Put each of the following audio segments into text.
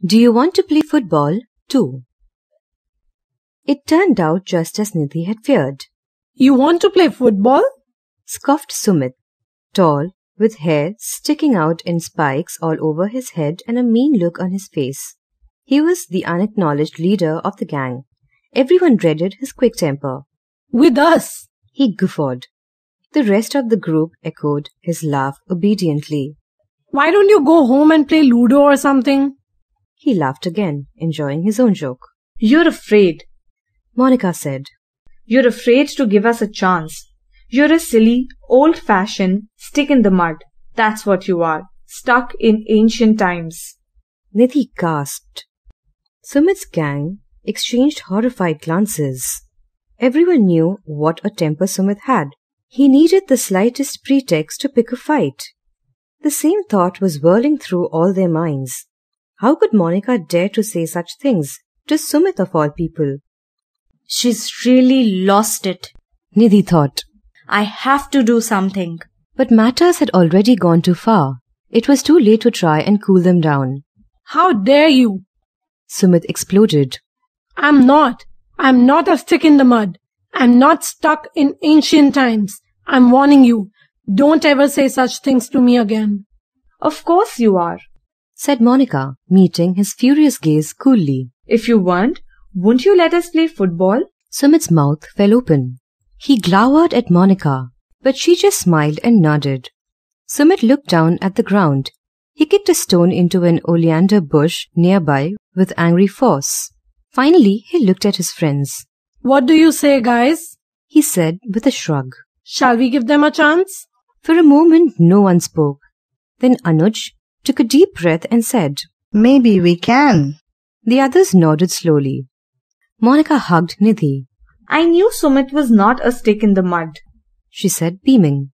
Do you want to play football too? It turned out just as Nidhi had feared. You want to play football? Scoffed Sumit, tall, with hair sticking out in spikes all over his head and a mean look on his face. He was the unacknowledged leader of the gang. Everyone dreaded his quick temper. With us! He guffawed. The rest of the group echoed his laugh obediently. Why don't you go home and play Ludo or something? He laughed again, enjoying his own joke. You're afraid, Monica said. You're afraid to give us a chance. You're a silly, old-fashioned stick in the mud. That's what you are, stuck in ancient times. Nidhi gasped. Sumit's gang exchanged horrified glances. Everyone knew what a temper Sumit had. He needed the slightest pretext to pick a fight. The same thought was whirling through all their minds. How could Monica dare to say such things to Sumit of all people? She's really lost it, Nidhi thought. I have to do something. But matters had already gone too far. It was too late to try and cool them down. How dare you? Sumit exploded. I'm not a stick in the mud. I'm not stuck in ancient times. I'm warning you. Don't ever say such things to me again. Of course you are, said Monica, meeting his furious gaze coolly. If you weren't, wouldn't you let us play football? Sumit's mouth fell open. He glowered at Monica, but she just smiled and nodded. Sumit looked down at the ground. He kicked a stone into an oleander bush nearby with angry force. Finally, he looked at his friends. What do you say, guys? He said with a shrug. Shall we give them a chance? For a moment, no one spoke. Then Anuj took a deep breath and said, Maybe we can. The others nodded slowly. Monica hugged Nidhi. I knew Sumit was not a stick in the mud, she said, beaming.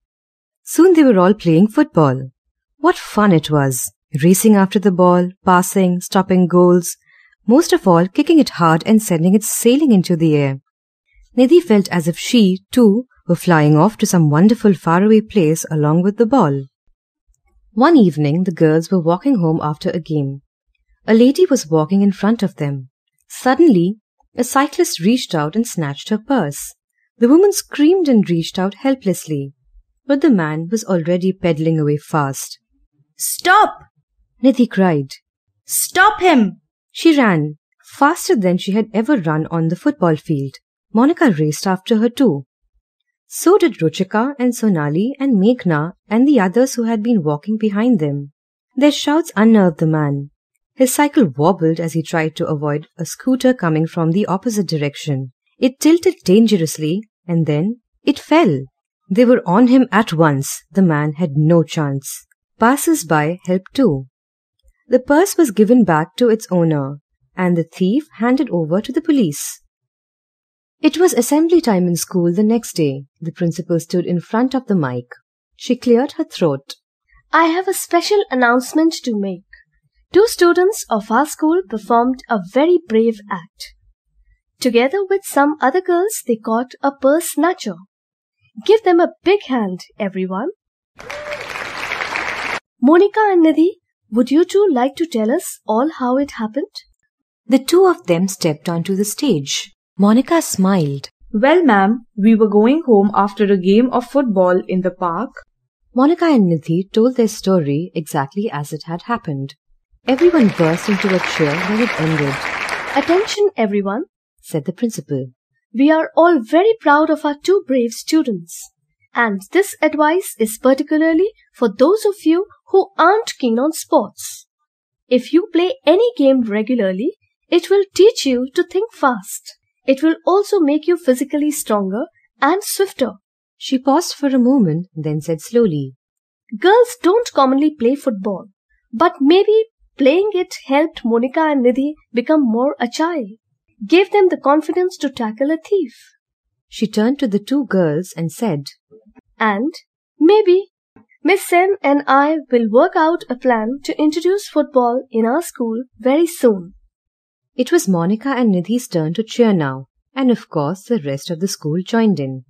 Soon they were all playing football. What fun it was! Racing after the ball, passing, stopping goals, most of all kicking it hard and sending it sailing into the air. Nidhi felt as if she, too, were flying off to some wonderful faraway place along with the ball. One evening the girls were walking home after a game. A lady was walking in front of them. Suddenly, a cyclist reached out and snatched her purse. The woman screamed and reached out helplessly, but the man was already pedaling away fast. Stop! Nidhi cried. Stop him! She ran, faster than she had ever run on the football field. Monica raced after her too. So did Ruchika and Sonali and Meghna and the others who had been walking behind them. Their shouts unnerved the man. His cycle wobbled as he tried to avoid a scooter coming from the opposite direction. It tilted dangerously, and then it fell. They were on him at once. The man had no chance. Passers-by helped too. The purse was given back to its owner, and the thief handed over to the police. It was assembly time in school the next day. The principal stood in front of the mic. She cleared her throat. I have a special announcement to make. 2 students of our school performed a very brave act. Together with some other girls, they caught a purse snatcher. Give them a big hand, everyone. Monica and Nidhi, would you two like to tell us all how it happened? The two of them stepped onto the stage. Monica smiled. Well, ma'am, we were going home after a game of football in the park. Monica and Nidhi told their story exactly as it had happened. Everyone burst into a cheer when it ended. Attention, everyone, said the principal. We are all very proud of our 2 brave students. And this advice is particularly for those of you who aren't keen on sports. If you play any game regularly, it will teach you to think fast. It will also make you physically stronger and swifter. She paused for a moment, then said slowly, Girls don't commonly play football, but maybe playing it helped Monica and Nidhi become more agile. Gave them the confidence to tackle a thief. She turned to the 2 girls and said, And maybe Miss Sen and I will work out a plan to introduce football in our school very soon. It was Monica and Nidhi's turn to cheer now, and of course the rest of the school joined in.